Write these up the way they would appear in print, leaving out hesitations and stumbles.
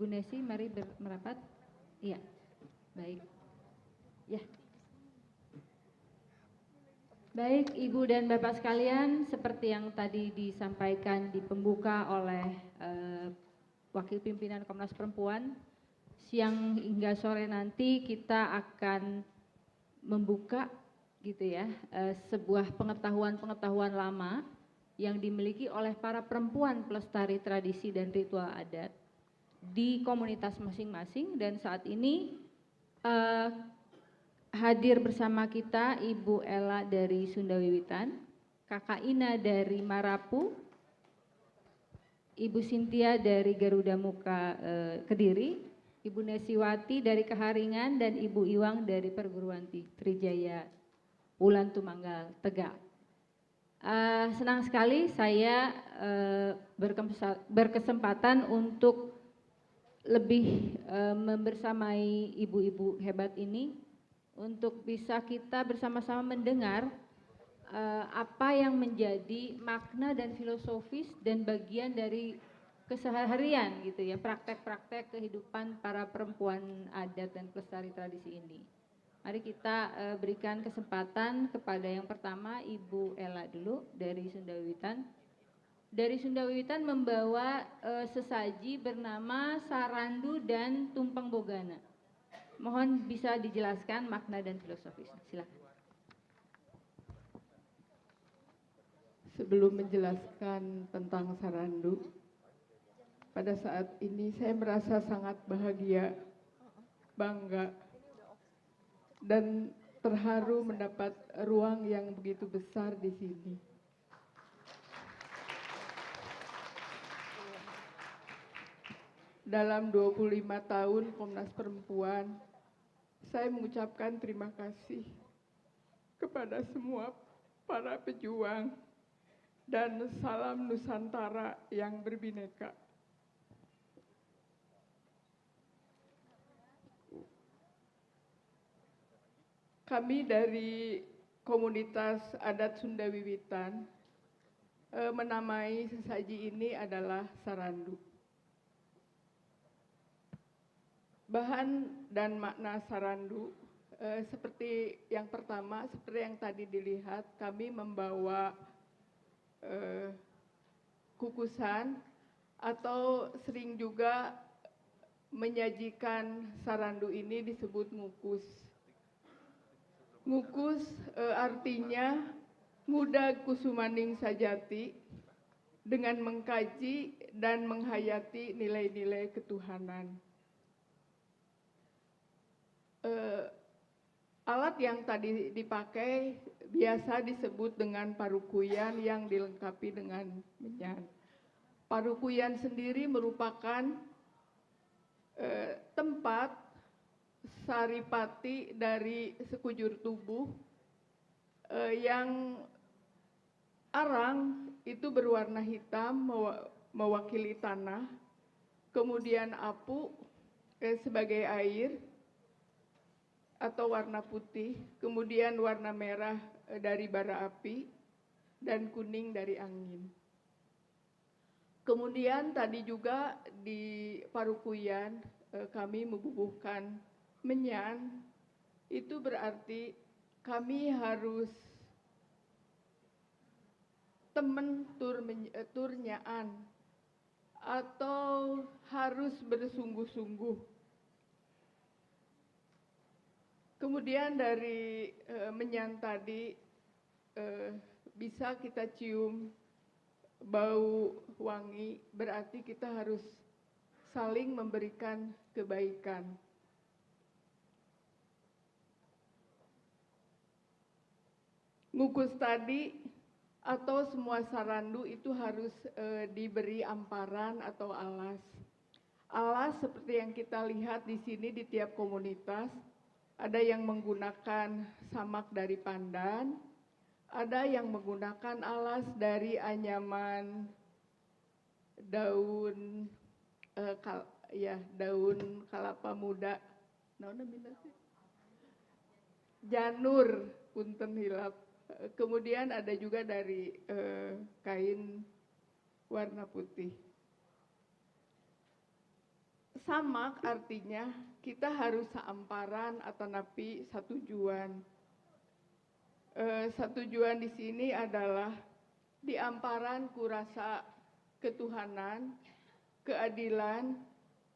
Ibu Nesi, mari merapat. Iya, baik. Ya. Baik, Ibu dan Bapak sekalian, seperti yang tadi disampaikan di pembuka oleh Wakil Pimpinan Komnas Perempuan, siang hingga sore nanti kita akan membuka gitu ya, sebuah pengetahuan lama yang dimiliki oleh para perempuan pelestari tradisi dan ritual adat di komunitas masing-masing. Dan saat ini hadir bersama kita Ibu Ella dari Sunda Wiwitan, Kakak Ina dari Marapu, Ibu Sintia dari Garuda Muka Kediri, Ibu Nesiwati dari Keharingan, dan Ibu Iwang dari Perguruan Trijaya Wulan Tumanggal Tegal. Senang sekali saya berkesempatan untuk lebih membersamai ibu-ibu hebat ini untuk bisa kita bersama-sama mendengar apa yang menjadi makna dan filosofis dan bagian dari keseharian gitu ya, praktek-praktek kehidupan para perempuan adat dan pelestari tradisi ini. Mari kita berikan kesempatan kepada yang pertama Ibu Ella dulu dari Sunda Wiwitan. Dari Sunda Wiwitan membawa sesaji bernama Sarandu dan Tumpeng Bogana. Mohon bisa dijelaskan makna dan filosofisnya. Silakan. Sebelum menjelaskan tentang Sarandu, pada saat ini saya merasa sangat bahagia, bangga, dan terharu mendapat ruang yang begitu besar di sini. Dalam 25 tahun Komnas Perempuan, saya mengucapkan terima kasih kepada semua para pejuang dan salam Nusantara yang berbineka. Kami dari komunitas adat Sunda Wiwitan menamai sesaji ini adalah Sarandu. Bahan dan makna Sarandu seperti yang pertama, seperti yang tadi dilihat, kami membawa kukusan atau sering juga menyajikan Sarandu ini disebut ngukus. Ngukus artinya muda kusumaning sajati, dengan mengkaji dan menghayati nilai-nilai ketuhanan. Alat yang tadi dipakai biasa disebut dengan parukuyan yang dilengkapi dengan menyan. Parukuyan sendiri merupakan tempat saripati dari sekujur tubuh yang arang itu berwarna hitam mewakili tanah, kemudian apu sebagai air atau warna putih, kemudian warna merah dari bara api, dan kuning dari angin. Kemudian tadi juga di parukuyan kami membubuhkan menyan, itu berarti kami harus temen tur nyaan atau harus bersungguh-sungguh. Kemudian dari menyan tadi bisa kita cium bau wangi, berarti kita harus saling memberikan kebaikan. Ngukus tadi atau semua Sarandu itu harus diberi amparan atau alas. Alas seperti yang kita lihat di sini di tiap komunitas. Ada yang menggunakan samak dari pandan, ada yang menggunakan alas dari anyaman daun daun kalapa muda, janur, punten hilap. Kemudian ada juga dari kain warna putih. samak artinya kita harus seamparan atau napi satujuan. Satujuan di sini adalah di amparan kurasa ketuhanan, keadilan,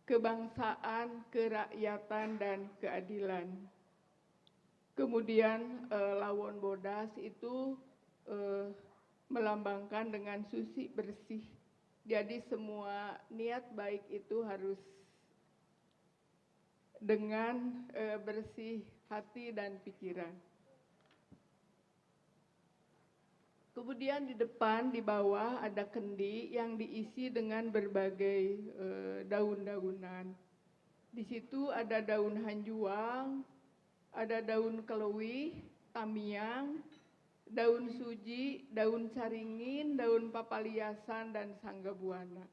kebangsaan, kerakyatan, dan keadilan. Kemudian lawon bodas itu melambangkan dengan suci bersih. Jadi semua niat baik itu harus dengan bersih hati dan pikiran. Kemudian di depan, di bawah ada kendi yang diisi dengan berbagai daun-daunan. Di situ ada daun hanjuang, ada daun kelewih, tamiang, daun suji, daun caringin, daun papaliasan, dan sanggabuana.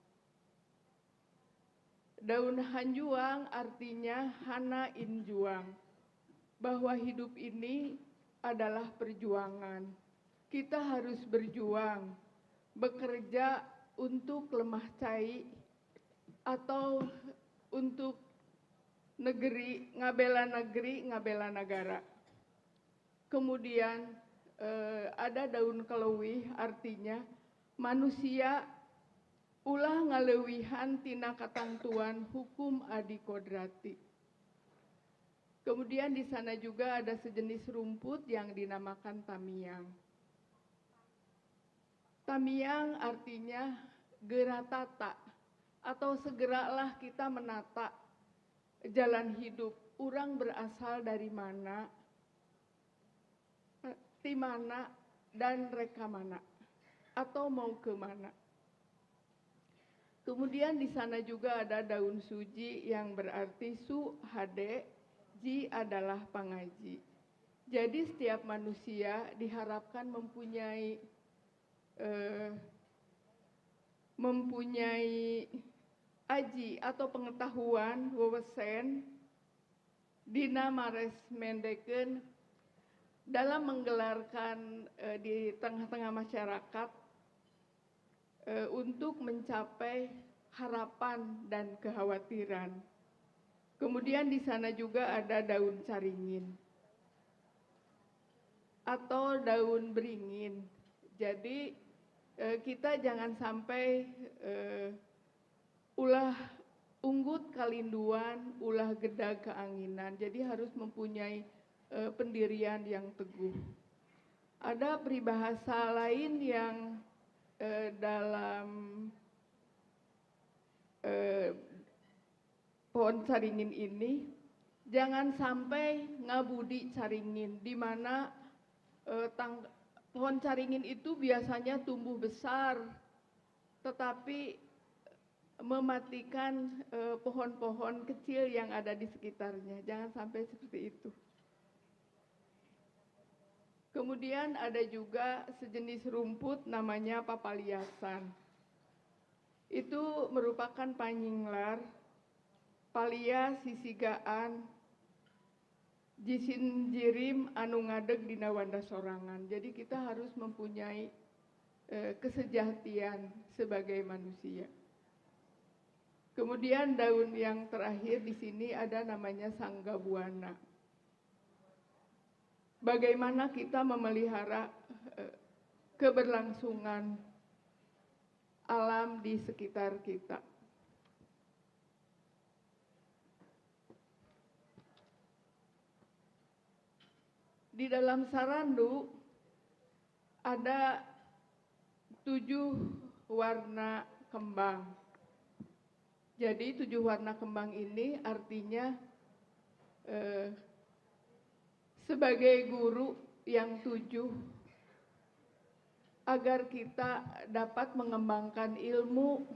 Daun hanjuang artinya hana injuang, bahwa hidup ini adalah perjuangan. Kita harus berjuang, bekerja untuk lemah cai atau untuk negeri, ngabela negara. Kemudian ada daun kelewih artinya manusia ulah ngalewihan tina katantuan hukum adi kodrati. Kemudian di sana juga ada sejenis rumput yang dinamakan tamiang. Tamiang artinya geratata atau segeralah kita menata jalan hidup. Orang berasal dari mana, di mana, dan reka mana, atau mau ke mana. Kemudian di sana juga ada daun suji yang berarti su hade, ji adalah pangaji. Jadi setiap manusia diharapkan mempunyai aji atau pengetahuan wewesen dina mares mendeken dalam menggelarkan di tengah-tengah masyarakat untuk mencapai harapan dan kekhawatiran. Kemudian di sana juga ada daun caringin atau daun beringin. Jadi kita jangan sampai ulah unggut kalinduan, ulah gedag keanginan. Jadi harus mempunyai pendirian yang teguh. Ada peribahasa lain yang dalam pohon caringin ini, jangan sampai ngabudi caringin, di mana pohon caringin itu biasanya tumbuh besar, tetapi mematikan pohon-pohon kecil yang ada di sekitarnya. Jangan sampai seperti itu. Kemudian ada juga sejenis rumput namanya papaliasan. Itu merupakan panyinglar, palia sisigaan, jisin jirim anu ngadeg dina wanda sorangan. Jadi kita harus mempunyai kesejahteraan sebagai manusia. Kemudian daun yang terakhir di sini ada namanya sanggabuana. Bagaimana kita memelihara keberlangsungan alam di sekitar kita. Di dalam sarandu ada 7 warna kembang. Jadi 7 warna kembang ini artinya sebagai guru yang 7 agar kita dapat mengembangkan ilmu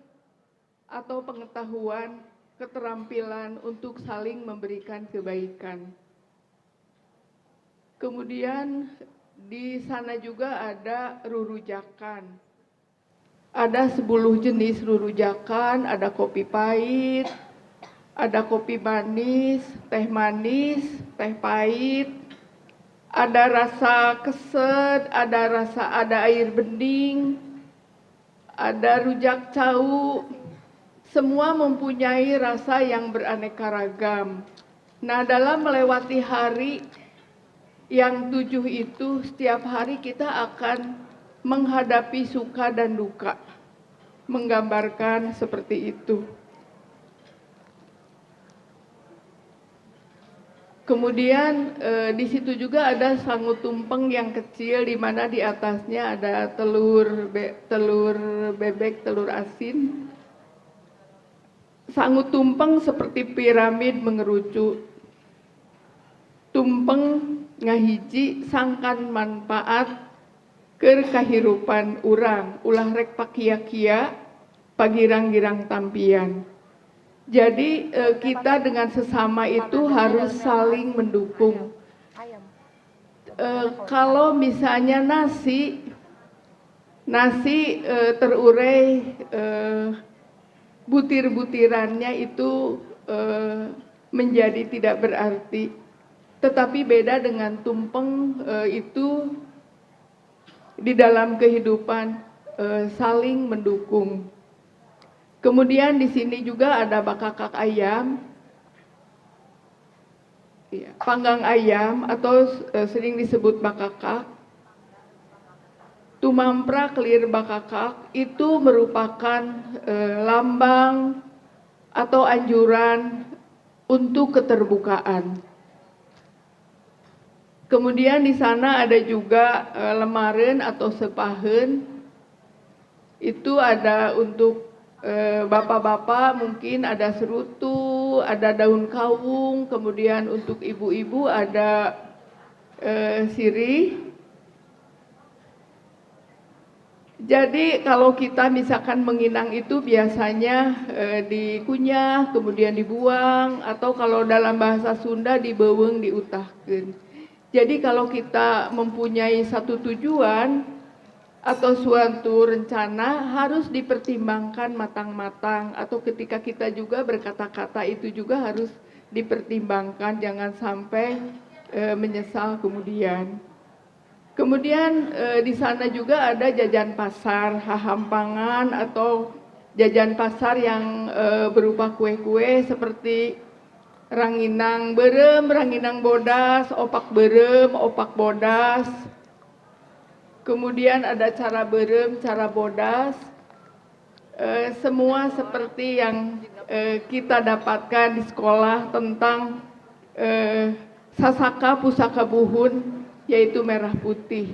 atau pengetahuan, keterampilan untuk saling memberikan kebaikan. Kemudian di sana juga ada rurujakan. Ada 10 jenis rurujakan, ada kopi pahit, ada kopi manis, teh pahit, ada rasa keset, ada air bening, ada rujak cau, semua mempunyai rasa yang beraneka ragam. Nah, dalam melewati hari yang 7 itu, setiap hari kita akan menghadapi suka dan duka. Menggambarkan seperti itu. Kemudian di situ juga ada sangu tumpeng yang kecil, di mana di atasnya ada telur bebek, telur asin. Sangu tumpeng seperti piramid mengerucut. Tumpeng ngahiji sangkan manfaat ke kahirupan urang, ulah rek pakia-kia pagirang-girang tampian. Jadi kita dengan sesama itu harus saling mendukung. Kalau misalnya nasi terurai butir-butirannya itu menjadi tidak berarti. Tetapi beda dengan tumpeng itu di dalam kehidupan saling mendukung. Kemudian di sini juga ada bakakak ayam, panggang ayam atau sering disebut bakakak. Tumampra kelir bakakak itu merupakan lambang atau anjuran untuk keterbukaan. Kemudian di sana ada juga lemaren atau sepahen. Itu ada untuk bapak-bapak mungkin ada serutu, ada daun kawung, kemudian untuk ibu-ibu ada sirih. Jadi kalau kita misalkan menginang itu biasanya dikunyah, kemudian dibuang, atau kalau dalam bahasa Sunda dibeuweung diutahkeun. Jadi kalau kita mempunyai satu tujuan atau suatu rencana harus dipertimbangkan matang-matang, atau ketika kita juga berkata-kata itu juga harus dipertimbangkan, jangan sampai menyesal kemudian. Kemudian di sana juga ada jajan pasar, hahampangan atau jajan pasar yang berupa kue-kue seperti ranginang berem, ranginang bodas, opak berem, opak bodas. Kemudian ada cara berem, cara bodas, semua seperti yang kita dapatkan di sekolah tentang sasaka pusaka buhun, yaitu merah putih.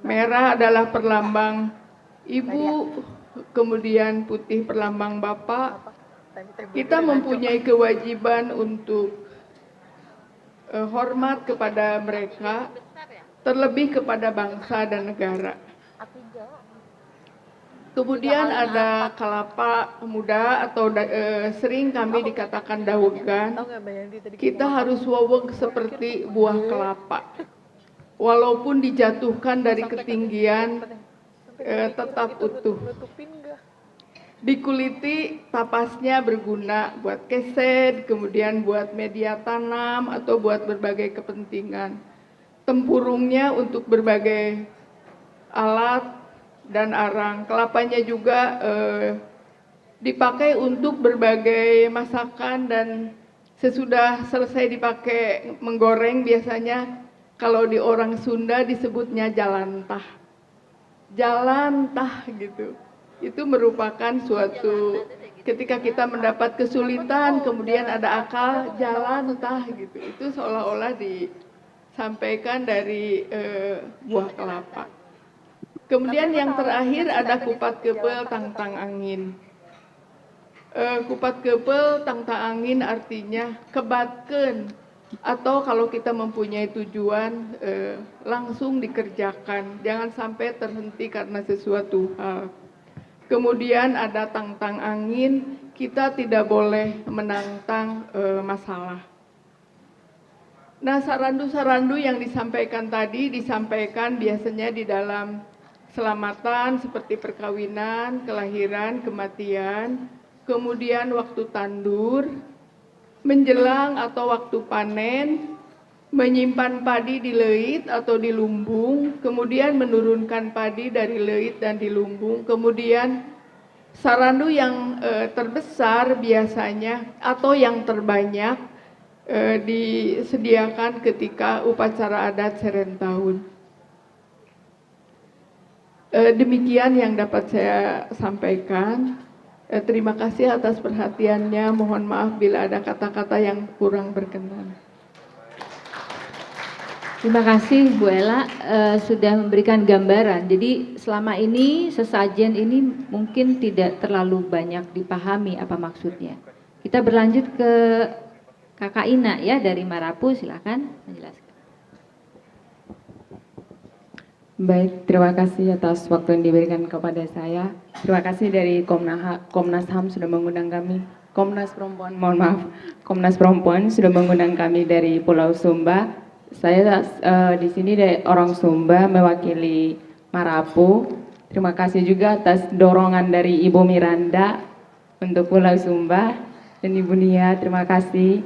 Merah adalah perlambang ibu, kemudian putih perlambang bapak. Kita mempunyai kewajiban untuk hormat kepada mereka, terlebih kepada bangsa dan negara. Kemudian ada kelapa muda atau sering kami dikatakan dawegan. Kita harus waweg seperti buah kelapa. Walaupun dijatuhkan dari ketinggian tetap utuh. Dikuliti tapasnya berguna buat keset, kemudian buat media tanam atau buat berbagai kepentingan. Tempurungnya untuk berbagai alat dan arang. Kelapanya juga dipakai untuk berbagai masakan, dan sesudah selesai dipakai menggoreng biasanya kalau di orang Sunda disebutnya jalantah. Jalantah gitu. Itu merupakan suatu ketika kita mendapat kesulitan kemudian ada akal jalantah gitu. Itu seolah-olah disampaikan dari buah kelapa. Kemudian yang terakhir ada kupat kepel tangtang angin. Kupat kepel tangtang angin artinya kebatkeun, atau kalau kita mempunyai tujuan langsung dikerjakan, jangan sampai terhenti karena sesuatu hal. Kemudian ada tangtang angin, kita tidak boleh menantang masalah. Nah, sarandu-sarandu yang disampaikan tadi disampaikan biasanya di dalam selamatan seperti perkawinan, kelahiran, kematian, kemudian waktu tandur, menjelang atau waktu panen, menyimpan padi di leit atau di lumbung, kemudian menurunkan padi dari leit dan di lumbung, kemudian Sarandu yang terbesar biasanya atau yang terbanyak disediakan ketika upacara adat Serentahun. Demikian yang dapat saya sampaikan. Terima kasih atas perhatiannya. Mohon maaf bila ada kata-kata yang kurang berkenan. Terima kasih Bu Ella sudah memberikan gambaran. Jadi selama ini sesajen ini mungkin tidak terlalu banyak dipahami apa maksudnya. Kita berlanjut ke Kakak Ina ya dari Marapu, silakan menjelaskan. Baik, terima kasih atas waktu yang diberikan kepada saya. Terima kasih dari Komnas HAM sudah mengundang kami. Komnas Perempuan, mohon maaf, Komnas Perempuan sudah mengundang kami dari Pulau Sumba. Saya di sini dari orang Sumba mewakili Marapu. Terima kasih juga atas dorongan dari Ibu Miranda untuk Pulau Sumba dan Ibu Nia. Terima kasih.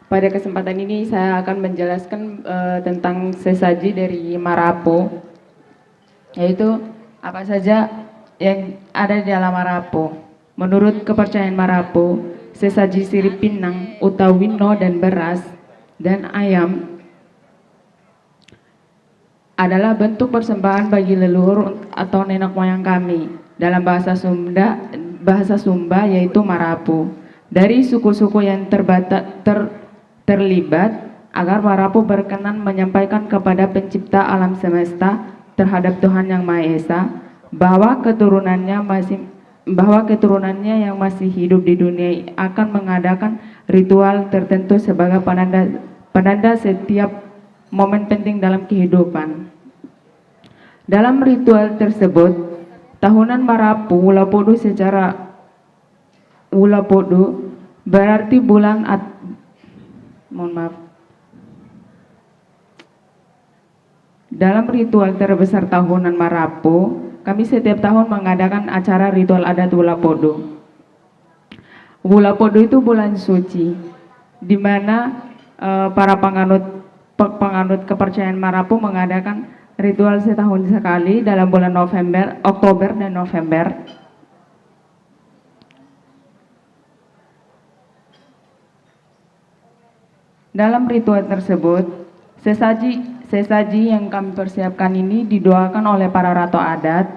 Pada kesempatan ini saya akan menjelaskan tentang sesaji dari Marapu, yaitu apa saja yang ada di dalam Marapu. Menurut kepercayaan Marapu, sesaji sirip pinang, utawino dan beras dan ayam adalah bentuk persembahan bagi leluhur atau nenek moyang kami dalam bahasa Sumba yaitu Marapu. Dari suku-suku yang terlibat agar Marapu berkenan menyampaikan kepada pencipta alam semesta terhadap Tuhan Yang Maha Esa bahwa keturunannya yang masih hidup di dunia akan mengadakan ritual tertentu sebagai penanda setiap momen penting dalam kehidupan. Dalam ritual tersebut, tahunan Marapu Wulapodu secara Wulapodu berarti bulan Dalam ritual terbesar tahunan Marapu, kami setiap tahun mengadakan acara ritual adat Wulapodu. Wulapodu itu bulan suci, di mana para penganut kepercayaan Marapu mengadakan ritual setahun sekali dalam bulan Oktober dan November. Dalam ritual tersebut, sesaji yang kami persiapkan ini didoakan oleh para ratu adat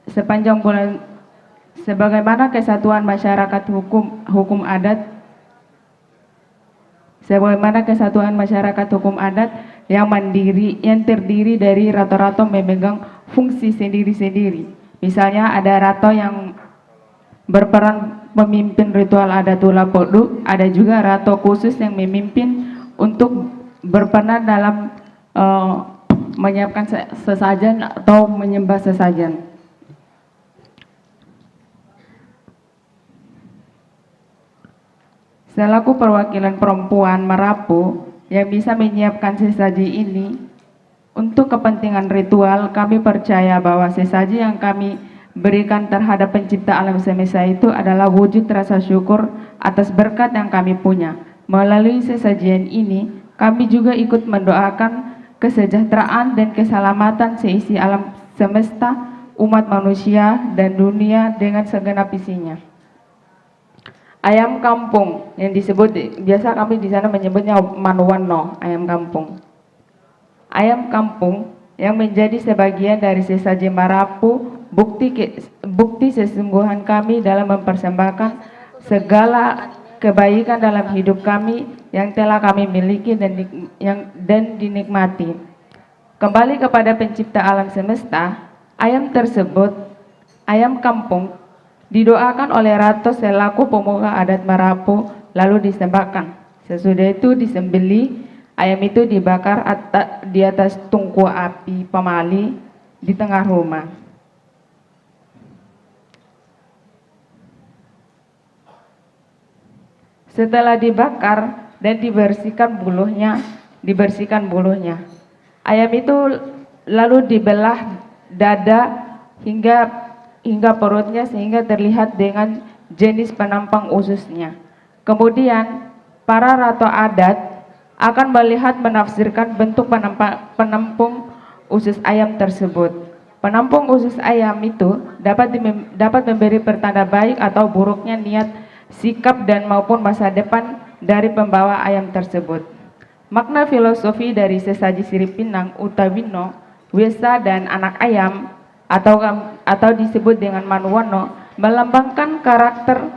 sepanjang bulan, sebagaimana kesatuan masyarakat hukum adat yang mandiri, yang terdiri dari rato-rato memegang fungsi sendiri-sendiri. Misalnya ada rato yang berperan memimpin ritual adat Wulapodu, ada juga rato khusus yang memimpin untuk berperan dalam menyiapkan sesajen atau menyembah sesajen. Selaku perwakilan perempuan Marapu yang bisa menyiapkan sesaji ini untuk kepentingan ritual, kami percaya bahwa sesaji yang kami berikan terhadap pencipta alam semesta itu adalah wujud rasa syukur atas berkat yang kami punya. Melalui sesajian ini, kami juga ikut mendoakan kesejahteraan dan keselamatan seisi alam semesta, umat manusia, dan dunia dengan segenap isinya. Ayam kampung yang disebut, biasa kami di sana menyebutnya manuwano, ayam kampung. Ayam kampung yang menjadi sebagian dari sesaji Marapu, bukti sesungguhan kami dalam mempersembahkan segala kebaikan dalam hidup kami yang telah kami miliki dan dinikmati. Kembali kepada pencipta alam semesta, ayam tersebut, ayam kampung, didoakan oleh ratu selaku pemuka adat Marapu lalu disembahkan. Sesudah itu disembelih, ayam itu dibakar di atas tungku api pemali di tengah rumah. Setelah dibakar dan dibersihkan buluhnya, ayam itu lalu dibelah dada hingga perutnya sehingga terlihat dengan jenis penampang ususnya. Kemudian para ratu adat akan melihat menafsirkan bentuk penampung usus ayam tersebut. Penampung usus ayam itu dapat memberi pertanda baik atau buruknya niat, sikap dan maupun masa depan dari pembawa ayam tersebut. Makna filosofi dari sesaji sirip pinang, Utawino, Wesa dan anak ayam atau disebut dengan Manuwono melambangkan karakter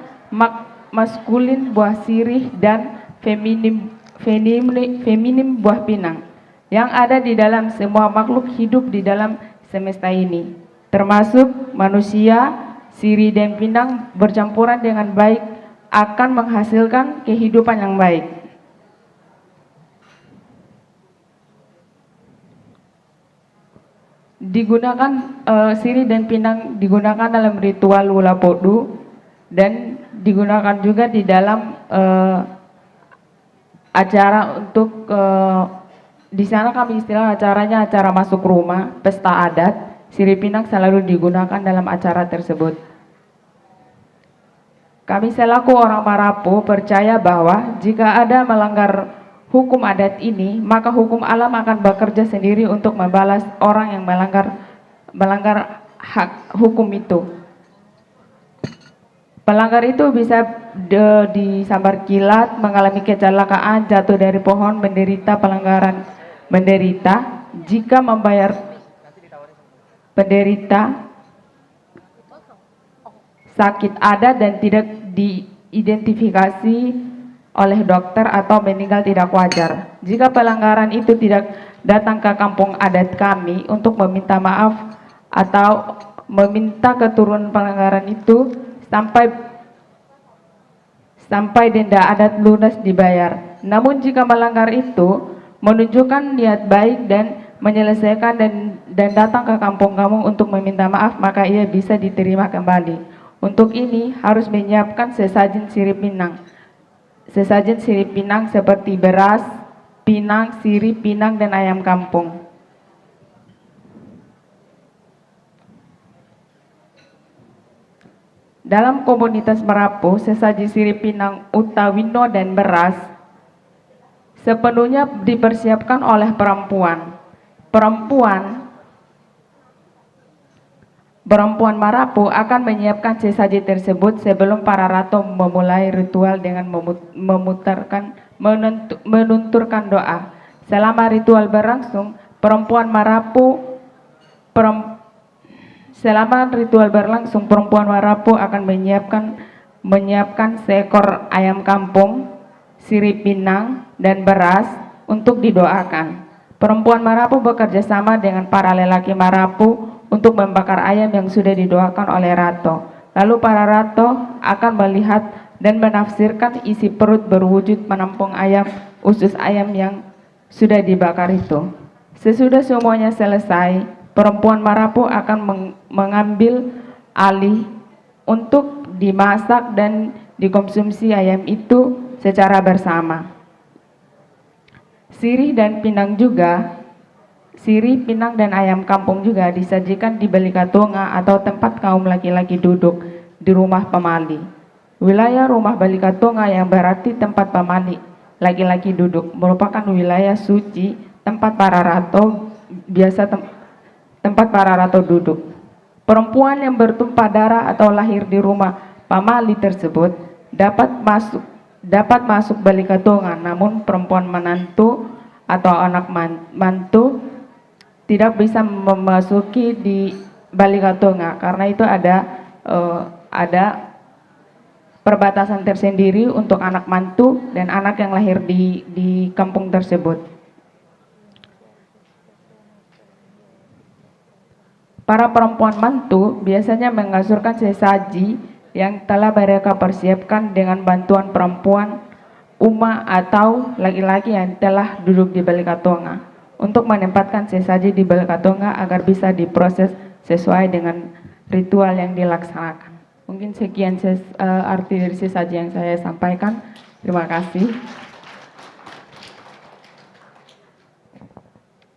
maskulin buah sirih dan feminim buah pinang yang ada di dalam semua makhluk hidup di dalam semesta ini, termasuk manusia. Sirih dan pinang bercampuran dengan baik akan menghasilkan kehidupan yang baik. Digunakan sirih dan pinang digunakan dalam ritual Wula Podu dan digunakan juga di dalam acara untuk di sana kami istilah acaranya acara masuk rumah, pesta adat. Sirih pinang selalu digunakan dalam acara tersebut. Kami selaku orang Marapu percaya bahwa jika ada melanggar hukum adat ini, maka hukum alam akan bekerja sendiri untuk membalas orang yang melanggar hak hukum itu. Pelanggar itu bisa disambar kilat, mengalami kecelakaan, jatuh dari pohon, menderita jika penderita sakit adat dan tidak diidentifikasi oleh dokter atau meninggal tidak wajar. Jika pelanggaran itu tidak datang ke kampung adat kami untuk meminta maaf atau meminta keturunan pelanggaran itu sampai denda adat lunas dibayar. Namun jika melanggar itu menunjukkan niat baik dan menyelesaikan dan datang ke kampung-kampung untuk meminta maaf, maka ia bisa diterima kembali. Untuk ini harus menyiapkan sesajen sirip pinang. Sesajen sirip pinang seperti beras, pinang, sirip pinang dan ayam kampung. Dalam komunitas Marapu, sesaji sirip pinang, Utawino dan beras sepenuhnya dipersiapkan oleh perempuan. Perempuan Marapu akan menyiapkan sesaji tersebut sebelum para ratu memulai ritual dengan menunturkan doa. Selama ritual berlangsung, perempuan Marapu akan menyiapkan seekor ayam kampung, sirip pinang, dan beras untuk didoakan. Perempuan Marapu bekerja sama dengan para lelaki Marapu untuk membakar ayam yang sudah didoakan oleh Rato. Lalu para Rato akan melihat dan menafsirkan isi perut berwujud penampung ayam, usus ayam yang sudah dibakar itu. Sesudah semuanya selesai, perempuan Marapu akan mengambil alih untuk dimasak dan dikonsumsi ayam itu secara bersama. Sirih pinang dan ayam kampung juga disajikan di Balikatonga atau tempat kaum laki-laki duduk di rumah pemali. Wilayah rumah Balikatonga yang berarti tempat pemali laki-laki duduk merupakan wilayah suci tempat para rato duduk. Perempuan yang bertumpah darah atau lahir di rumah pamali tersebut dapat masuk Balikatonga, namun perempuan menantu atau anak mantu tidak bisa memasuki di Balikatonga karena itu ada perbatasan tersendiri untuk anak mantu dan anak yang lahir di kampung tersebut. Para perempuan mantu biasanya mengasurkan sesaji yang telah mereka persiapkan dengan bantuan perempuan Uma atau laki-laki yang telah duduk di Balikatonga untuk menempatkan sesaji di Balikatonga agar bisa diproses sesuai dengan ritual yang dilaksanakan. Mungkin sekian arti dari sesaji yang saya sampaikan. Terima kasih.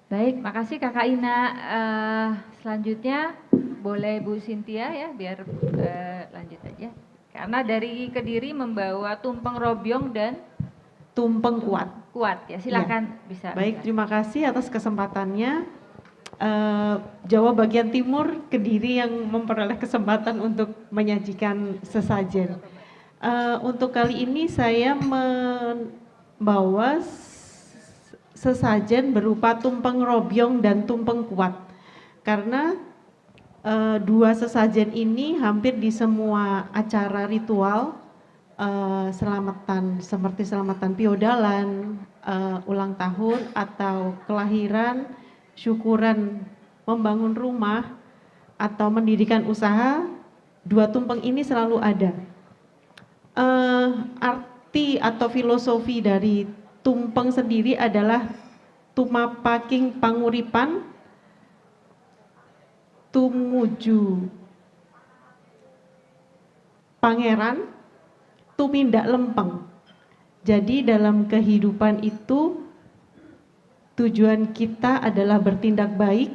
Baik, makasih Kakak Ina. Selanjutnya boleh Bu Cynthia ya, biar lanjut aja. Karena dari Kediri membawa tumpeng robyong dan tumpeng kuat. Kuat ya, silakan bisa. Baik, terima kasih atas kesempatannya. Jawa bagian timur, Kediri yang memperoleh kesempatan untuk menyajikan sesajen. Untuk kali ini saya membawa sesajen berupa tumpeng robyong dan tumpeng kuat, karena dua sesajen ini hampir di semua acara ritual selamatan, seperti selamatan piodalan, ulang tahun atau kelahiran, syukuran, membangun rumah atau mendirikan usaha, dua tumpeng ini selalu ada. Arti atau filosofi dari tumpeng sendiri adalah tumapaking panguripan tumuju pangeran tumindak lempeng. Jadi dalam kehidupan itu tujuan kita adalah bertindak baik,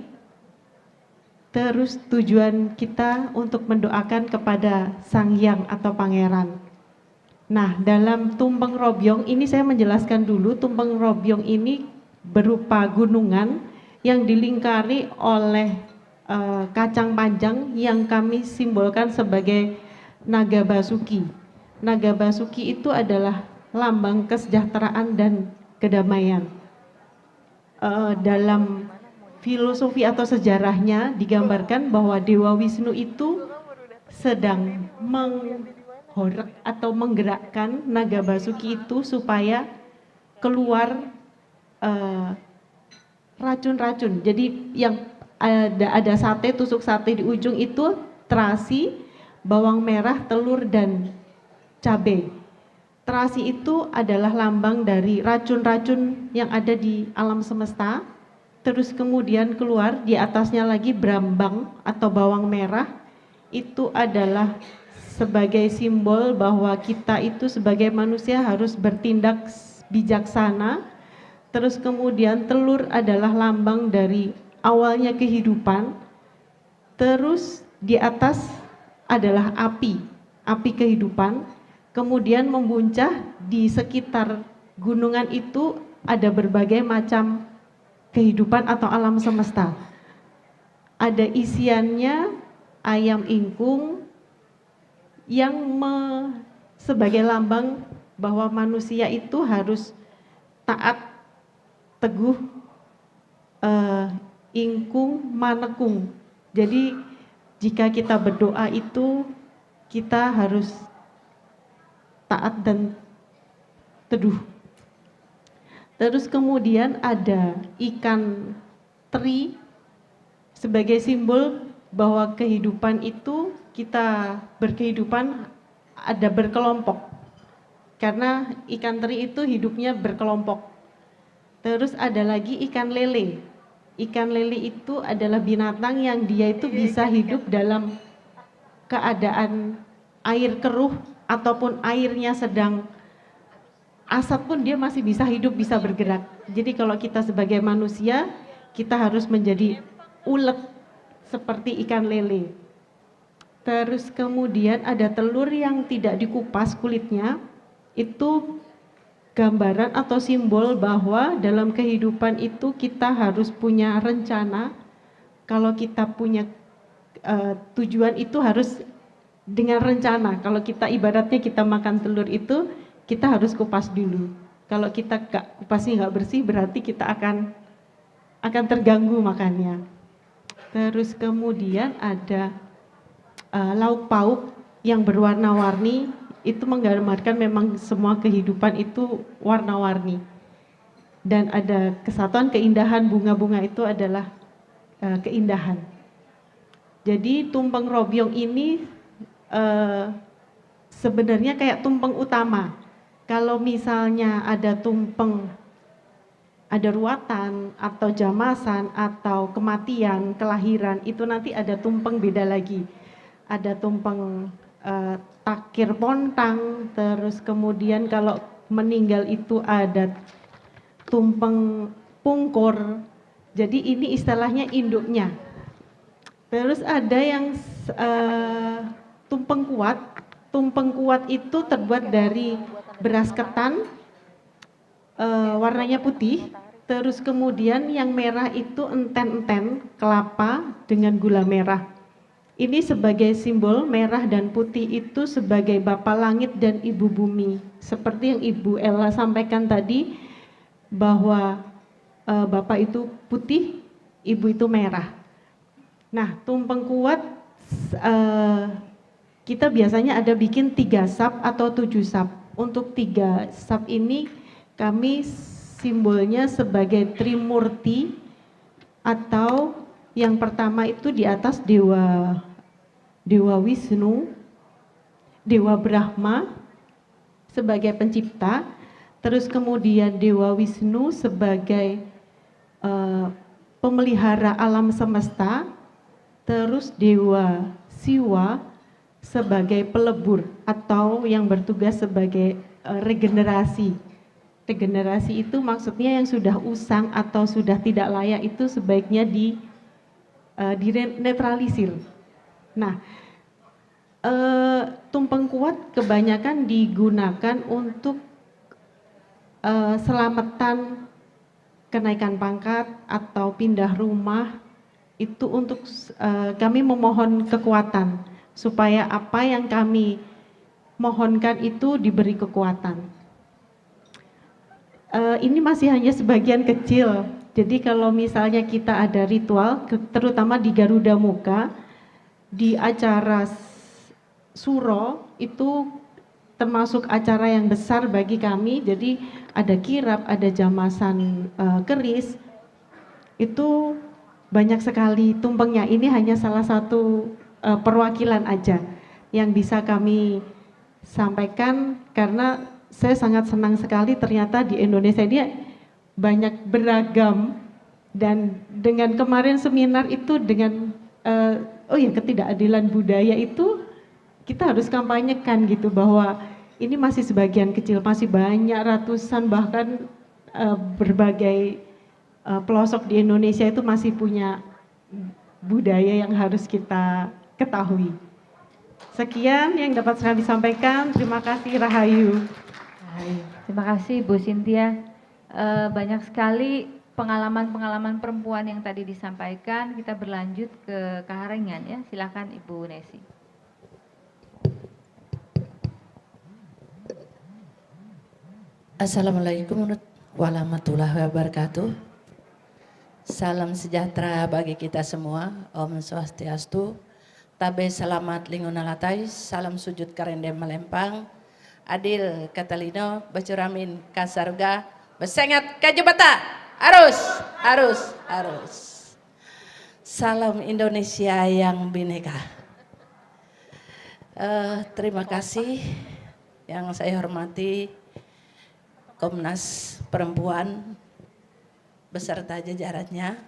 terus tujuan kita untuk mendoakan kepada Sang Hyang atau Pangeran. Nah, dalam tumpeng robyong ini saya menjelaskan dulu, tumpeng robyong ini berupa gunungan yang dilingkari oleh kacang panjang yang kami simbolkan sebagai naga basuki. Naga basuki itu adalah lambang kesejahteraan dan kedamaian. Dalam filosofi atau sejarahnya digambarkan bahwa Dewa Wisnu itu sedang menghorak atau menggerakkan naga basuki itu supaya keluar racun-racun. Jadi yang ada sate, tusuk sate di ujung itu terasi, bawang merah, telur dan cabai. Terasi itu adalah lambang dari racun-racun yang ada di alam semesta. Terus kemudian keluar di atasnya lagi brambang atau bawang merah, itu adalah sebagai simbol bahwa kita itu sebagai manusia harus bertindak bijaksana. Terus kemudian telur adalah lambang dari awalnya kehidupan. Terus di atas adalah api kehidupan. Kemudian membuncah di sekitar gunungan itu ada berbagai macam kehidupan atau alam semesta. Ada isiannya ayam ingkung yang sebagai lambang bahwa manusia itu harus taat, teguh, ingkung, manekung. Jadi jika kita berdoa itu kita harus taat dan teduh. Terus kemudian ada ikan teri sebagai simbol bahwa kehidupan itu kita berkehidupan ada berkelompok. Karena ikan teri itu hidupnya berkelompok. Terus ada lagi ikan lele. Ikan lele itu adalah binatang yang dia itu bisa hidup dalam keadaan air keruh ataupun airnya sedang asap pun dia masih bisa hidup, bisa bergerak. Jadi kalau kita sebagai manusia, kita harus menjadi ulet seperti ikan lele. Terus kemudian ada telur yang tidak dikupas kulitnya, itu gambaran atau simbol bahwa dalam kehidupan itu kita harus punya rencana. Kalau kita punya tujuan itu harus dengan rencana. Kalau kita ibaratnya kita makan telur itu kita harus kupas dulu. Kalau kita kupasnya nggak bersih berarti kita akan terganggu makannya. Terus kemudian ada lauk pauk yang berwarna-warni, itu menggambarkan memang semua kehidupan itu warna-warni. Dan ada kesatuan keindahan, bunga-bunga itu adalah keindahan. Jadi tumpeng robyong ini sebenarnya kayak tumpeng utama. Kalau misalnya ada tumpeng, ada ruatan atau jamasan atau kematian, kelahiran, itu nanti ada tumpeng beda lagi. Ada tumpeng takir pontang, terus kemudian kalau meninggal itu ada tumpeng pungkur. Jadi ini istilahnya induknya. Terus ada yang tumpeng kuat. Tumpeng kuat itu terbuat dari beras ketan, warnanya putih, Terus kemudian yang merah itu enten-enten kelapa dengan gula merah. Ini sebagai simbol merah dan putih itu sebagai Bapa Langit dan Ibu Bumi. Seperti yang Ibu Ella sampaikan tadi bahwa Bapak itu putih, Ibu itu merah. Nah, tumpeng kuat kita biasanya ada bikin 3 sap atau 7 sap. Untuk 3 sap ini kami simbolnya sebagai Trimurti, atau yang pertama itu di atas Dewa Wisnu, Dewa Brahma sebagai pencipta, terus kemudian Dewa Wisnu sebagai pemelihara alam semesta, terus Dewa Siwa sebagai pelebur atau yang bertugas sebagai regenerasi. Regenerasi itu maksudnya yang sudah usang atau sudah tidak layak itu sebaiknya dinetralisir. Nah, tumpeng kuat kebanyakan digunakan untuk selamatan kenaikan pangkat atau pindah rumah, itu untuk kami memohon kekuatan supaya apa yang kami mohonkan itu diberi kekuatan. Ini masih hanya sebagian kecil. Jadi kalau misalnya kita ada ritual, terutama di Garuda Muka, di acara Suro itu termasuk acara yang besar bagi kami. Jadi ada kirap, ada jamasan keris, itu banyak sekali tumpengnya. Ini hanya salah satu perwakilan aja yang bisa kami sampaikan, karena saya sangat senang sekali ternyata di Indonesia ini banyak beragam, dan dengan kemarin seminar itu dengan ketidakadilan budaya itu kita harus kampanyekan gitu, bahwa ini masih sebagian kecil, masih banyak ratusan bahkan berbagai pelosok di Indonesia itu masih punya budaya yang harus kita ketahui. Sekian yang dapat saya disampaikan. Terima kasih. Rahayu. Terima kasih Bu Cynthia. Banyak sekali pengalaman-pengalaman perempuan yang tadi disampaikan. Kita berlanjut ke Kaharingan ya. Silakan Ibu Nesi. Assalamualaikum warahmatullahi wabarakatuh. Salam sejahtera bagi kita semua. Om Swastiastu. Tabe selamat lingunalatai. Salam sujud karendem melempang. Adil Katalino Bacuramin Kasarga Besengat Kajabata. Arus. Salam Indonesia yang bineka. Terima kasih yang saya hormati Komnas Perempuan beserta jajarannya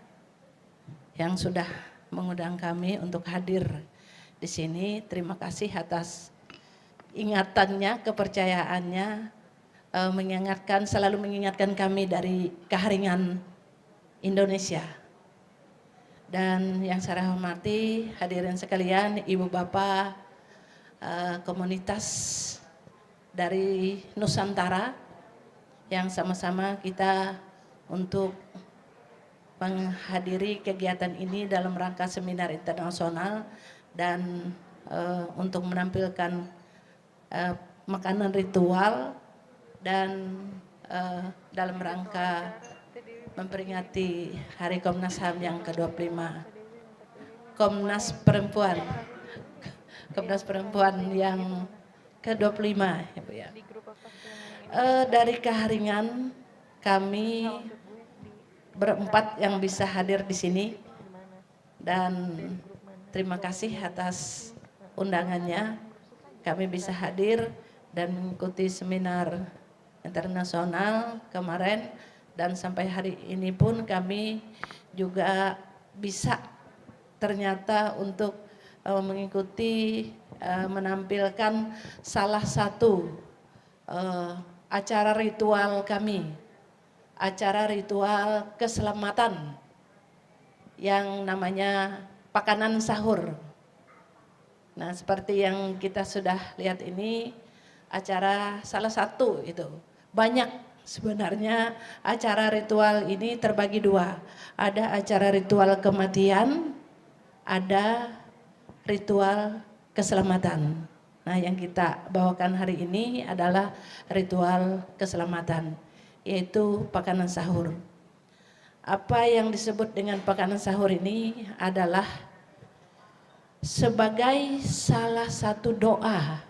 yang sudah mengundang kami untuk hadir di sini. Terima kasih atas ingatannya, kepercayaannya, selalu mengingatkan kami dari Kaharingan Indonesia. Dan yang saya hormati hadirin sekalian, Ibu Bapak, komunitas dari Nusantara yang sama-sama kita untuk menghadiri kegiatan ini dalam rangka seminar internasional dan untuk menampilkan makanan ritual dan dalam rangka memperingati Hari Komnas HAM yang ke-25. Komnas Perempuan yang ke-25 ya Bu ya. Dari Kaharingan kami berempat yang bisa hadir di sini, dan terima kasih atas undangannya. Kami bisa hadir dan mengikuti seminar internasional kemarin, dan sampai hari ini pun kami juga bisa ternyata untuk mengikuti menampilkan salah satu acara ritual kami, acara ritual keselamatan yang namanya Pakanan Sahur. Nah, seperti yang kita sudah lihat ini acara salah satu itu. Banyak Sebenarnya acara ritual ini terbagi dua. Ada acara ritual kematian, ada ritual keselamatan. Nah, yang kita bawakan hari ini adalah ritual keselamatan, yaitu pakanan sahur. Apa yang disebut dengan pakanan sahur ini adalah sebagai salah satu doa.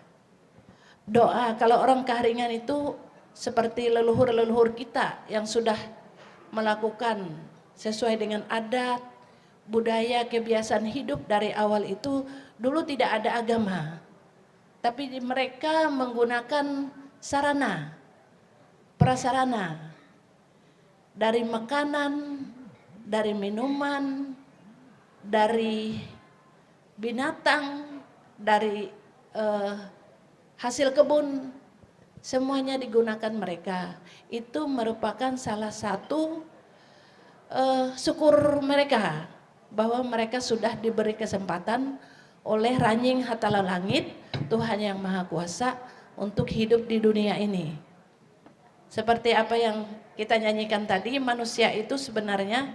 Doa, kalau orang Kahringan itu seperti leluhur-leluhur kita yang sudah melakukan sesuai dengan adat, budaya, kebiasaan hidup dari awal itu. Dulu tidak ada agama, tapi mereka menggunakan sarana, prasarana, dari makanan, dari minuman, dari binatang, dari hasil kebun, semuanya digunakan mereka. Itu merupakan salah satu syukur mereka bahwa mereka sudah diberi kesempatan oleh Ranying Hatala Langit, Tuhan yang Maha Kuasa, untuk hidup di dunia ini. Seperti apa yang kita nyanyikan tadi, manusia itu sebenarnya,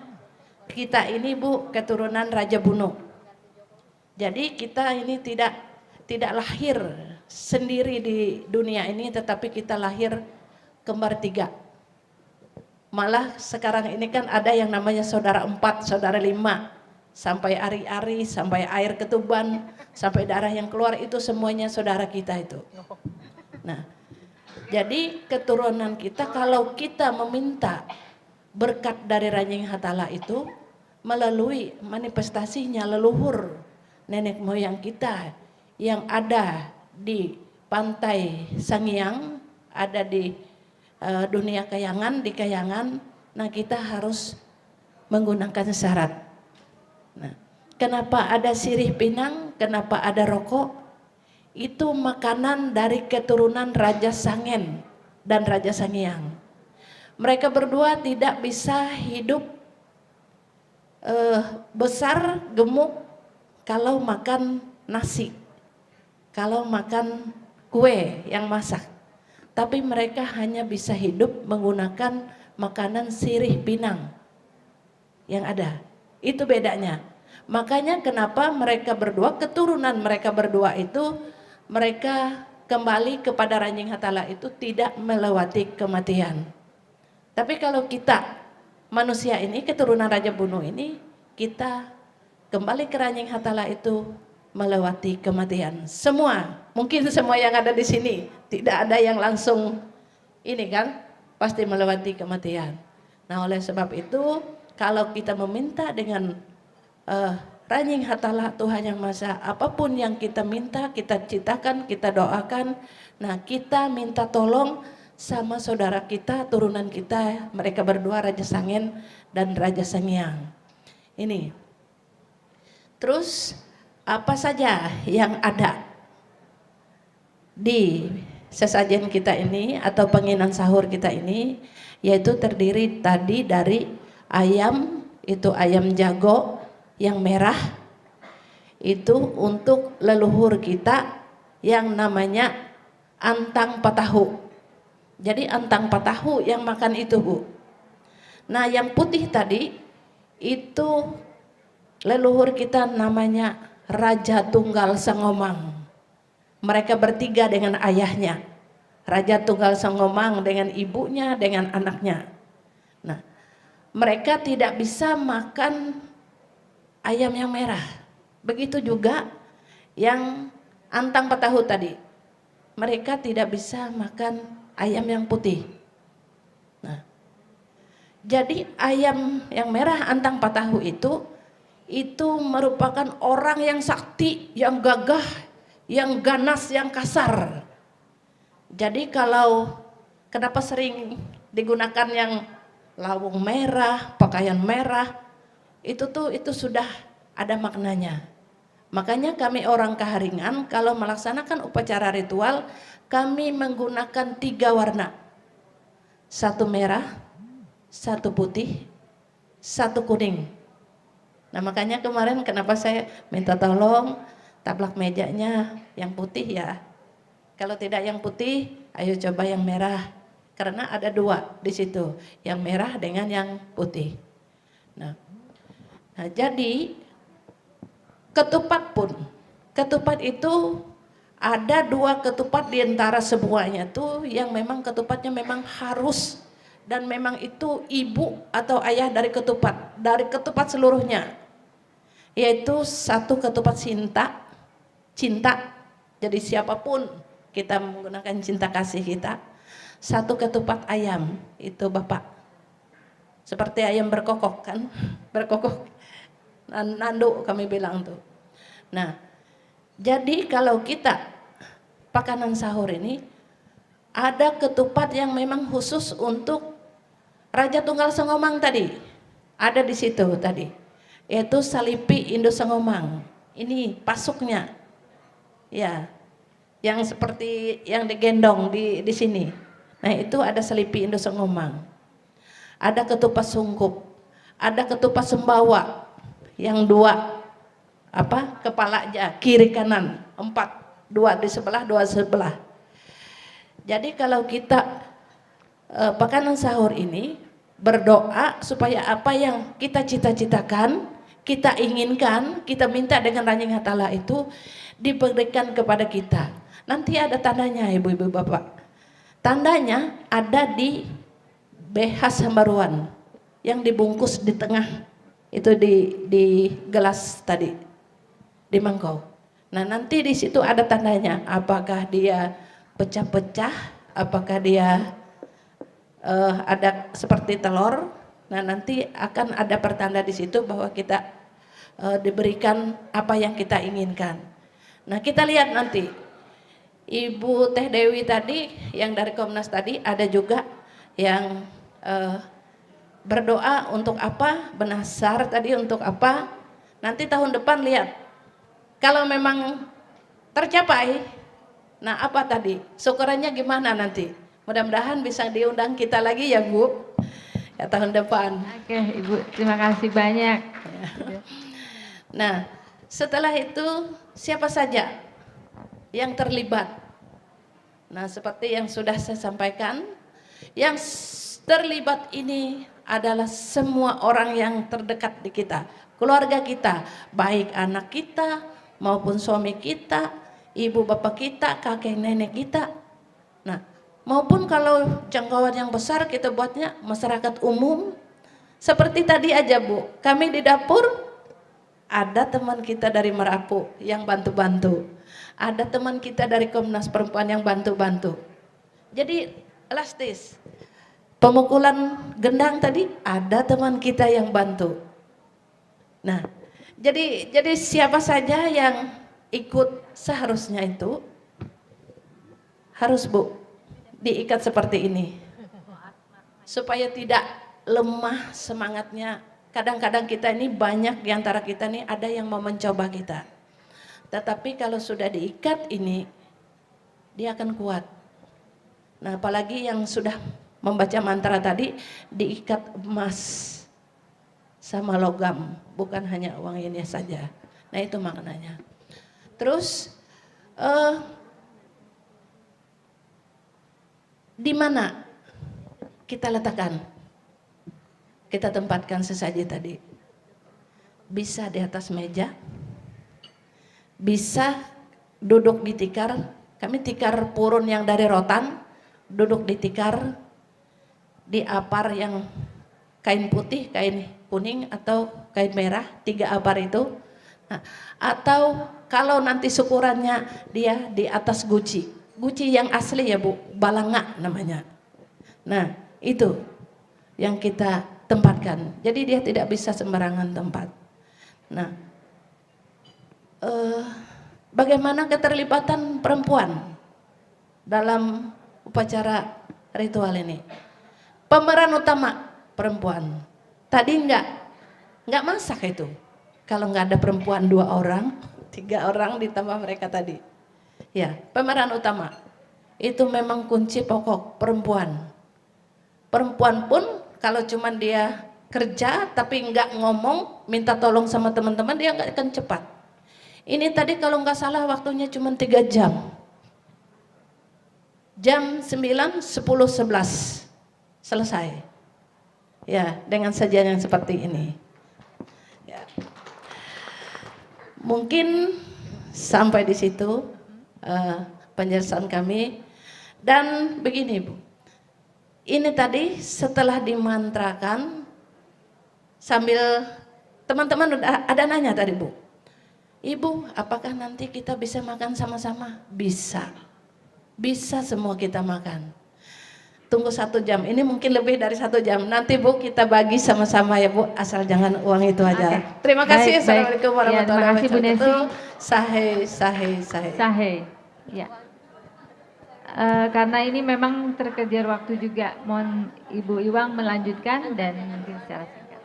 kita ini Bu, keturunan Raja Bunu. Jadi kita ini tidak lahir sendiri di dunia ini, tetapi kita lahir kembar 3. Malah sekarang ini kan ada yang namanya saudara 4, saudara 5. Sampai ari-ari, sampai air ketuban, sampai darah yang keluar, itu semuanya saudara kita itu. Nah, jadi keturunan kita, kalau kita meminta berkat dari Ranying Hatala itu melalui manifestasinya leluhur nenek moyang kita yang ada di pantai Sangiang, ada di dunia Kayangan, di Kayangan. Nah, kita harus menggunakan syarat. Nah, kenapa ada sirih pinang, kenapa ada rokok? Itu makanan dari keturunan Raja Sangen dan Raja Sangiang. Mereka berdua tidak bisa hidup besar, gemuk kalau makan nasi, kalau makan kue yang masak. Tapi mereka hanya bisa hidup menggunakan makanan sirih pinang yang ada. Itu bedanya. Makanya kenapa mereka berdua, keturunan mereka berdua itu, mereka kembali kepada Ranying Hatala itu tidak melewati kematian. Tapi kalau kita manusia ini, keturunan Raja Bunu ini, kita kembali ke Ranying Hatala itu melewati kematian. Semua, mungkin semua yang ada di sini, tidak ada yang langsung ini kan, pasti melewati kematian. Nah, oleh sebab itu, kalau kita meminta dengan Ranying Hatala, Tuhan Yang Maha, apapun yang kita minta, kita citakan, kita doakan. Nah, kita minta tolong sama saudara kita, turunan kita, mereka berdua, Raja Sangen dan Raja Sangiang. Ini. Terus apa saja yang ada di sesajen kita ini atau penginan sahur kita ini, yaitu terdiri tadi dari ayam, itu ayam jago yang merah, itu untuk leluhur kita yang namanya antang patahu. Jadi antang patahu yang makan itu Bu. Nah, yang putih tadi itu leluhur kita namanya Raja Tunggal Sangomang. Mereka bertiga dengan ayahnya. Raja Tunggal Sangomang dengan ibunya, dengan anaknya. Nah, mereka tidak bisa makan ayam yang merah. Begitu juga yang antang patahu tadi. Mereka tidak bisa makan ayam yang putih. Nah, jadi ayam yang merah antang patahu itu merupakan orang yang sakti, yang gagah, yang ganas, yang kasar. Jadi kalau kenapa sering digunakan yang lawung merah, pakaian merah, itu sudah ada maknanya. Makanya kami orang Kahringan kalau melaksanakan upacara ritual, kami menggunakan 3 warna. 1 merah, 1 putih, 1 kuning. Nah, makanya kemarin kenapa saya minta tolong tablak mejanya yang putih ya. Kalau tidak yang putih, ayo coba yang merah. karena ada dua di situ, yang merah dengan yang putih. Nah jadi ketupat pun, ketupat itu ada dua ketupat di antara semuanya tuh yang memang ketupatnya memang harus, dan memang itu ibu atau ayah dari ketupat seluruhnya, yaitu satu ketupat cinta. Jadi siapapun kita menggunakan cinta kasih kita. Satu ketupat ayam, itu Bapak, seperti ayam berkokok kan, berkokok nanduk kami bilang tuh. Nah jadi kalau kita pakanan sahur ini ada ketupat yang memang khusus untuk Raja Tunggal Sengomang tadi, ada di situ tadi, yaitu Salipi Indo Sengomang. Ini pasuknya, ya, yang seperti yang digendong di sini. Nah itu ada Salipi Indo Sengomang, ada ketupat sungkup, ada ketupat sembawa yang dua kepala aja, kiri kanan, 4, 2 di sebelah, 2 sebelah. Jadi kalau kita pakanan sahur ini berdoa supaya apa yang kita cita-citakan, kita inginkan, kita minta dengan ranjing hatala itu diberikan kepada kita. Nanti ada tandanya ibu-ibu bapak, tandanya ada di BH Sambaruan yang dibungkus di tengah itu di gelas tadi, di mangkok. Nah nanti di situ ada tandanya, apakah dia pecah-pecah, apakah dia ada seperti telur. Nah nanti akan ada pertanda di situ bahwa kita diberikan apa yang kita inginkan. Nah kita lihat nanti Ibu Teh Dewi tadi yang dari Komnas tadi, ada juga yang berdoa untuk apa, Benasar tadi untuk apa. Nanti tahun depan lihat kalau memang tercapai, nah apa tadi syukurannya gimana nanti. Mudah-mudahan bisa diundang kita lagi ya Bu, ya tahun depan. Oke Ibu, terima kasih banyak. Nah setelah itu siapa saja yang terlibat? Nah seperti yang sudah saya sampaikan, yang terlibat ini adalah semua orang yang terdekat di kita, keluarga kita, baik anak kita maupun suami kita, ibu bapak kita, kakek nenek kita. Nah maupun kalau jangkauan yang besar kita buatnya masyarakat umum. Seperti tadi aja Bu, kami di dapur ada teman kita dari Merapu yang bantu-bantu, ada teman kita dari Komnas Perempuan yang bantu-bantu. Jadi elastis. Pemukulan gendang tadi ada teman kita yang bantu. Nah jadi siapa saja yang ikut seharusnya itu harus Bu diikat seperti ini supaya tidak lemah semangatnya. Kadang-kadang kita ini banyak diantara kita ini ada yang mau mencoba kita, tetapi kalau sudah diikat ini dia akan kuat. Nah apalagi yang sudah membaca mantra tadi, diikat emas sama logam, bukan hanya uang ini saja. Nah itu maknanya. Terus di mana kita letakkan, kita tempatkan sesaji tadi? Bisa di atas meja, bisa duduk di tikar. Kami tikar purun yang dari rotan, duduk di tikar, di apar yang kain putih, kain kuning atau kain merah, 3 apar itu. Nah, atau kalau nanti syukurannya dia di atas guci yang asli ya Bu, balanga namanya. Nah itu yang kita tempatkan, jadi dia tidak bisa sembarangan tempat. Nah bagaimana keterlibatan perempuan dalam upacara ritual ini? Pemeran utama perempuan. Tadi nggak masak itu. Kalau nggak ada perempuan 2 orang, 3 orang ditambah mereka tadi. Ya, pemeran utama itu memang kunci pokok perempuan. Perempuan pun kalau cuman dia kerja tapi nggak ngomong, minta tolong sama teman-teman, dia nggak akan cepat. Ini tadi kalau nggak salah waktunya cuma 3 jam. jam 9, 10, 11 selesai. Ya, dengan sajian yang seperti ini. Ya. Mungkin sampai di situ penjelasan kami. Dan begini Bu, ini tadi setelah dimantrakan, sambil teman-teman ada nanya tadi Bu, Ibu apakah nanti kita bisa makan sama-sama? Bisa, bisa semua kita makan. Tunggu 1 jam, ini mungkin lebih dari 1 jam. Nanti Bu kita bagi sama-sama ya Bu, asal jangan uang itu aja. Oke. Terima kasih. Baik, Assalamualaikum warahmatullahi Ya, terima kasih Bu Desi. wabarakatuh. Sahe. Sahe. Ya. Karena ini memang terkejar waktu juga, mohon Ibu Iwang melanjutkan dan mungkin secara singkat.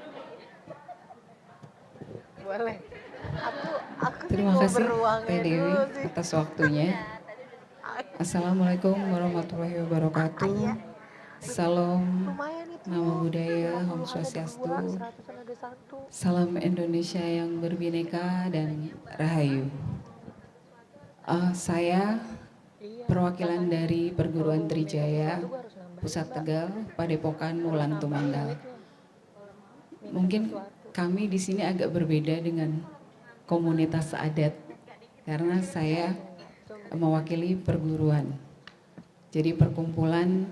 Boleh. Aku Terima kasih Teh Dewi atas waktunya. Assalamualaikum warahmatullahi wabarakatuh. Salam nama budaya, Om Swastiastu. Salam Indonesia yang berbineka dan rahayu. Saya perwakilan dari Perguruan Trijaya Pusat Tegal, Padepokan Wulan Tumanggal. Mungkin kami di sini agak berbeda dengan komunitas adat karena saya mewakili perguruan. Jadi perkumpulan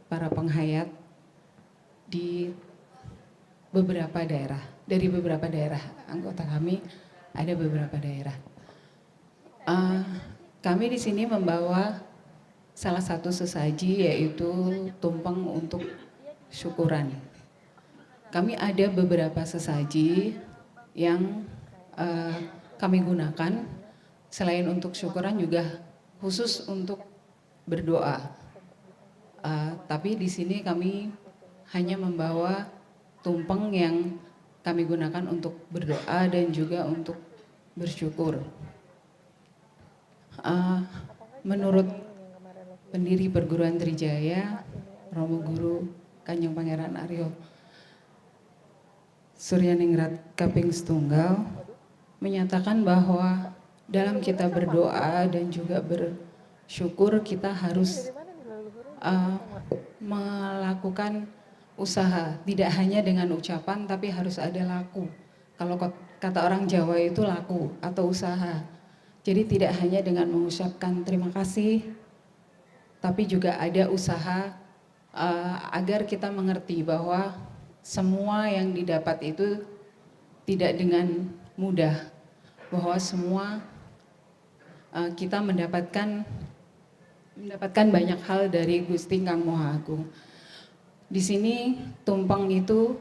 para penghayat di beberapa daerah, dari beberapa daerah anggota kami ada beberapa daerah. Kami di sini membawa salah satu sesaji yaitu tumpeng untuk syukuran. Kami ada beberapa sesaji yang kami gunakan selain untuk syukuran juga khusus untuk berdoa. Tapi di sini kami hanya membawa tumpeng yang kami gunakan untuk berdoa dan juga untuk bersyukur. Menurut pendiri Perguruan Trijaya, Romo Guru Kanjeng Pangeran Aryo Suryaningrat Kaping Setunggal menyatakan bahwa dalam kita berdoa dan juga bersyukur kita harus melakukan usaha, tidak hanya dengan ucapan tapi harus ada laku. Kalau kata orang Jawa itu laku atau usaha. Jadi tidak hanya dengan mengucapkan terima kasih, tapi juga ada usaha agar kita mengerti bahwa semua yang didapat itu tidak dengan mudah, bahwa semua kita mendapatkan banyak hal dari Gusti Kang Moha Agung. Di sini tumpeng itu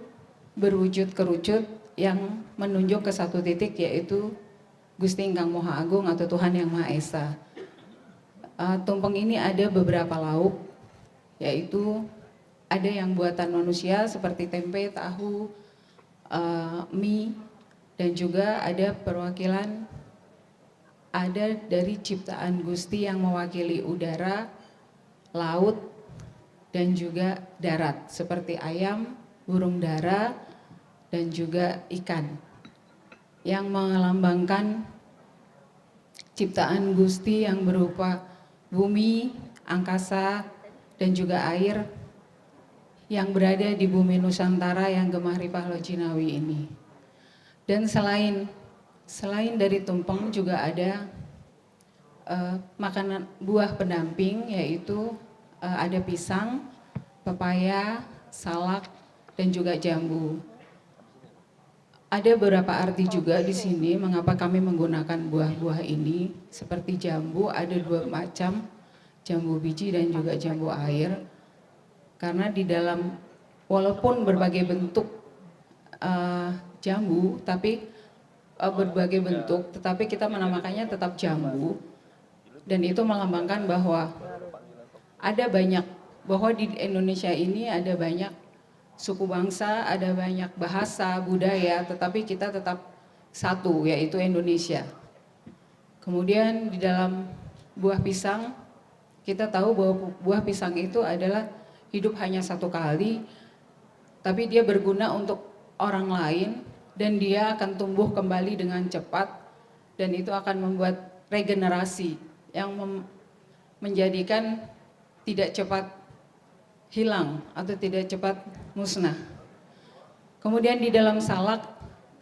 berwujud kerucut yang menunjuk ke satu titik, yaitu Gusti Kang Moha Agung atau Tuhan Yang Maha Esa. Tumpeng ini ada beberapa lauk, yaitu ada yang buatan manusia seperti tempe, tahu, mie, dan juga ada perwakilan ada dari ciptaan Gusti yang mewakili udara, laut, dan juga darat seperti ayam, burung dara, dan juga ikan yang melambangkan ciptaan Gusti yang berupa bumi, angkasa, dan juga air yang berada di bumi Nusantara yang gemah ripah Lojinawi ini. Dan selain dari tumpeng juga ada makanan buah pendamping, yaitu ada pisang, pepaya, salak, dan juga jambu. Ada beberapa arti juga di sini mengapa kami menggunakan buah-buah ini. Seperti jambu ada 2 macam, jambu biji dan juga jambu air. Karena di dalam walaupun berbagai bentuk jambu, tapi berbagai bentuk, tetapi kita menamakannya tetap jambu. Dan itu melambangkan bahwa bahwa di Indonesia ini ada banyak suku bangsa, ada banyak bahasa, budaya, tetapi kita tetap satu, yaitu Indonesia. Kemudian di dalam buah pisang, kita tahu bahwa buah pisang itu adalah hidup hanya 1 kali, tapi dia berguna untuk orang lain, dan dia akan tumbuh kembali dengan cepat, dan itu akan membuat regenerasi yang menjadikan tidak cepat hilang atau tidak cepat musnah. Kemudian di dalam salak,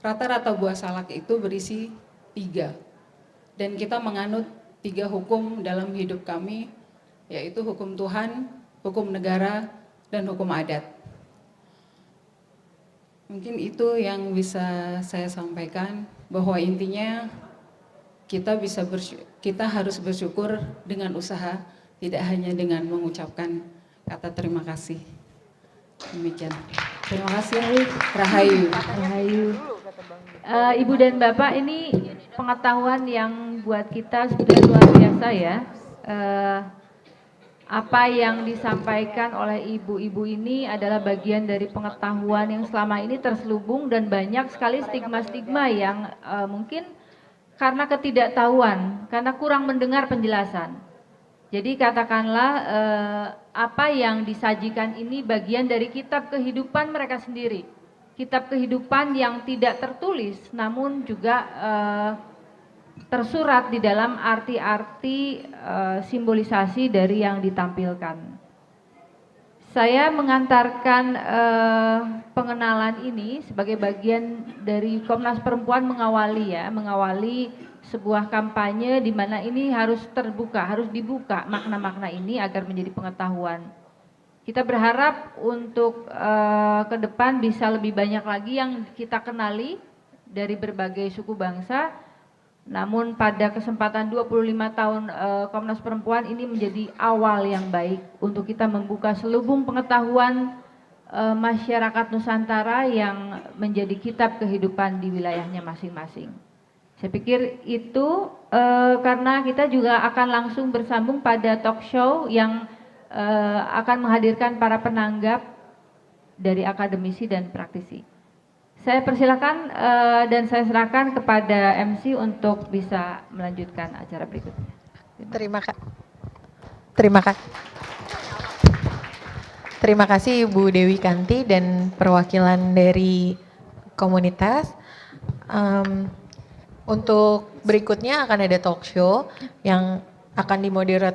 rata-rata buah salak itu berisi 3. Dan kita menganut 3 hukum dalam hidup kami, yaitu hukum Tuhan, hukum negara, dan hukum adat. Mungkin itu yang bisa saya sampaikan, bahwa intinya kita harus bersyukur dengan usaha, tidak hanya dengan mengucapkan kata terima kasih. Demikian. Terima kasih. Rahayu. Rahayu. Ibu dan Bapak, ini pengetahuan yang buat kita sudah luar biasa ya. Apa yang disampaikan oleh ibu-ibu ini adalah bagian dari pengetahuan yang selama ini terselubung, dan banyak sekali stigma-stigma yang mungkin karena ketidaktahuan, karena kurang mendengar penjelasan. Jadi katakanlah apa yang disajikan ini bagian dari kitab kehidupan mereka sendiri. Kitab kehidupan yang tidak tertulis namun juga tersurat di dalam arti-arti simbolisasi dari yang ditampilkan. Saya mengantarkan pengenalan ini sebagai bagian dari Komnas Perempuan mengawali sebuah kampanye di mana ini harus terbuka, harus dibuka makna-makna ini agar menjadi pengetahuan. Kita berharap untuk ke depan bisa lebih banyak lagi yang kita kenali dari berbagai suku bangsa. Namun pada kesempatan 25 tahun Komnas Perempuan ini menjadi awal yang baik untuk kita membuka selubung pengetahuan masyarakat Nusantara yang menjadi kitab kehidupan di wilayahnya masing-masing. Saya pikir itu karena kita juga akan langsung bersambung pada talk show yang akan menghadirkan para penanggap dari akademisi dan praktisi. Saya persilakan dan saya serahkan kepada MC untuk bisa melanjutkan acara berikutnya. Terima kasih Ibu Dewi Kanti dan perwakilan dari komunitas. Untuk berikutnya akan ada talk show yang akan dimoderasi